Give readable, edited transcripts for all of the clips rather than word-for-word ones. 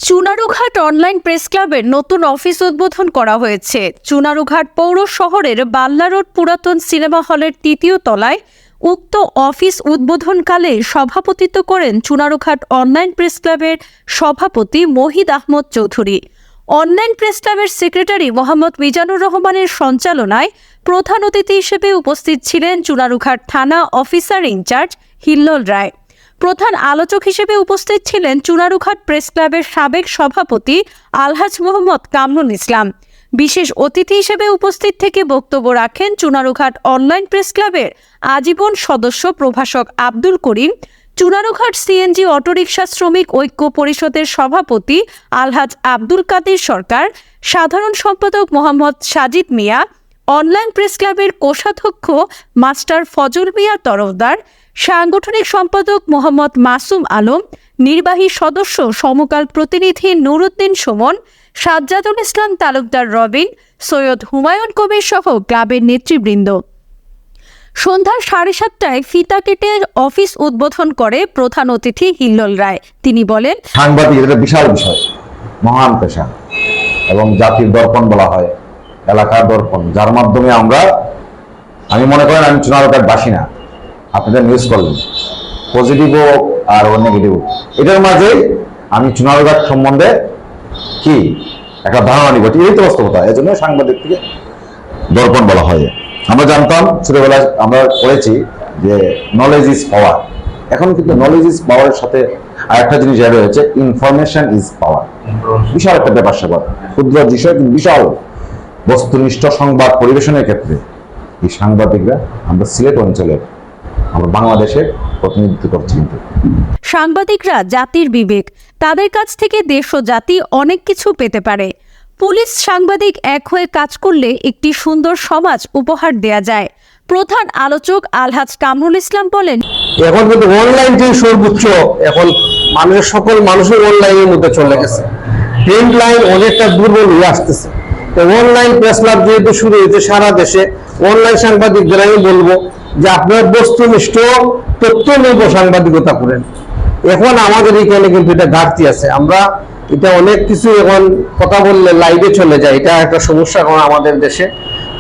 Chunarughat online press ক্লাবের নতুন office উদ্বোধন করা হয়েছে। চুনারুঘাট পৌর শহরের বাল্লা রোড পুরাতন সিনেমা হলের ৩য় তলায় উক্ত অফিস উদ্বোধনকালে সভাপতিত্ব করেন চুনারুঘাট অনলাইন প্রেস ক্লাবের সভাপতি মহিদ আহমদ চৌধুরী। অনলাইন প্রেস ক্লাবের সেক্রেটারি মোহাম্মদ মিজানুর রহমানের সঞ্চালনায় প্রধান অতিথি হিসেবে উপস্থিত ছিলেন চুনারুঘাট থানা অফিসার ইনচার্জ হিল্লোল রায়। প্রধান আলোচক হিসেবে উপস্থিত ছিলেন চুনারুঘাট প্রেস ক্লাবের সাবেক সভাপতি আলহাজ মোহাম্মদ কামরুল ইসলাম। বিশেষ অতিথি হিসেবে উপস্থিত থেকে বক্তব্য রাখেন চুনারুঘাট অনলাইন প্রেস ক্লাবের আজীবন সদস্য প্রভাষক আব্দুল করিম, চুনারুঘাট সিএনজি অটোরিকশা শ্রমিক ঐক্য পরিষদের সভাপতি আলহাজ আব্দুল কাদির সরকার, সাধারণ সম্পাদক মোহাম্মদ সাজিদ মিয়া, অনলাইন প্রেস ক্লাবের কোষাধ্যক্ষ মাস্টার ফজল মিয়া তরফদার, সাংগঠনিক সম্পাদক মোহাম্মদ মাসুম আলম, নির্বাহী সদস্য সমকাল প্রতিনিধি নুরুদ্দিন সুমন, সাজ্জাদুল ইসলাম তালুকদার রবিন, সৈয়দ হুমায়ুন কবির সহ ক্লাবের নেতৃবৃন্দ। সন্ধ্যা 7:30টায় ফিতা কেটে অফিস উদ্বোধন করে প্রধান অতিথি হিল্লোল রায়। তিনি বলেন, সাংবাদিক এটা বিশাল বিষয়, মহান পেশা এবং জাতির দর্পণ বলা হয়, এলাকার দর্পণ, যার মাধ্যমে আমি মনে করেন আমি চুনারুঘাট বাসী না, আপনাদের নিউজ করলেন পজিটিভও আর নেগেটিভ, এটার মাঝে আমি চুনারুঘাট সম্বন্ধে কি একটা ধারণা নিব, এই তো বাস্তবতা। এই জন্য সাংবাদিক থেকে দর্পণ বলা হয়। আমরা জানতাম ছোটবেলায়, আমরা পড়েছি যে নলেজ ইজ পাওয়ার। এখন কিন্তু নলেজ ইজ পাওয়ারের সাথে আরেকটা জিনিস অ্যাড হয়েছে, ইনফরমেশন ইজ পাওয়ার। বিশাল একটা ব্যাপার স্যাপার, ক্ষুদ্র বিষয় কিন্তু বিশাল। বস্তুনিষ্ঠ সংবাদ পরিবেশনের ক্ষেত্রে এই সাংবাদিকরা আমরা সিলেট অঞ্চলের, আমরা বাংলাদেশের প্রতিনিধিত্ব করছি। কিন্তু সাংবাদিকরা জাতির বিবেক, তাদের কাছ থেকে দেশ ও জাতি অনেক কিছু পেতে পারে। পুলিশ সাংবাদিক এক হয়ে কাজ করলে একটি সুন্দর সমাজ উপহার দেয়া যায়। প্রধান আলোচক আলহাজ কামরুল ইসলাম বলেন, এখন কিন্তু অনলাইন যে সর্বোচ্চ, এখন সকল মানুষের অনলাইনের মধ্যে চলে গেছে, প্রিন্ট লাইন অনেকটা দুর্বল হয়ে আসতেছে। তো অনলাইন প্রেস ক্লাব যেহেতু শুরু হয়েছে সারা দেশে, অনলাইন সাংবাদিকদের আমি বলবো যে আপনার বস্তুনিষ্ঠ তথ্য নির্ভর সাংবাদিকতা করেন। এখন আমাদের এখানে কিন্তু এটা ঘাটতি আছে, আমরা এটা অনেক কিছু এখন কথা বললে লাইভে চলে যায়, এটা একটা সমস্যা এখন আমাদের দেশে।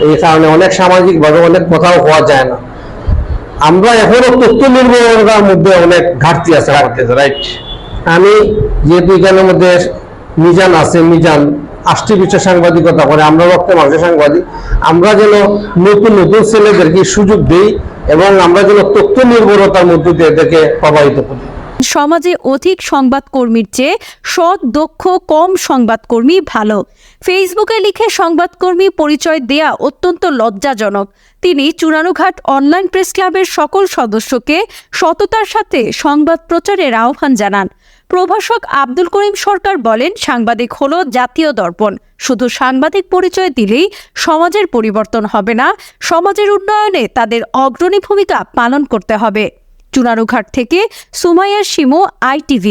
এই কারণে অনেক সামাজিকভাবে অনেক কথাও হওয়া যায় না। আমরা এখনো তথ্য নির্ভরতার মধ্যে অনেক ঘাটতি আছে, রাইট। আমি যেহেতু এখানের মধ্যে মিজান আছে, মিজান আষ্টি পিছিয়ে সাংবাদিকতা করে, আমরা রক্তে মাংসের সাংবাদিক, আমরা যেন নতুন নতুন ছেলেদেরকে সুযোগ দিই এবং আমরা যেন তথ্য নির্ভরতার মধ্যে দিয়ে এদেরকে প্রভাবিত করি। সমাজে অধিক সংবাদকর্মীর চেয়ে সৎ, দক্ষ, কম সংবাদকর্মী ভালো। ফেসবুকে লিখে সংবাদকর্মী পরিচয় দেয়া অত্যন্ত লজ্জাজনক। তিনি চুনারুঘাট অনলাইন প্রেস ক্লাবের সকল সদস্যকে সততার সাথে সংবাদ প্রচারের আহ্বান জানান। প্রভাষক আব্দুল করিম সরকার বলেন, সাংবাদিক হলো জাতীয় দর্পণ। শুধু সাংবাদিক পরিচয় দিলেই সমাজের পরিবর্তন হবে না, সমাজের উন্নয়নে তাদের অগ্রণী ভূমিকা পালন করতে হবে। চুনারুঘাট থেকে সুমাইয়া শিমু, ITV।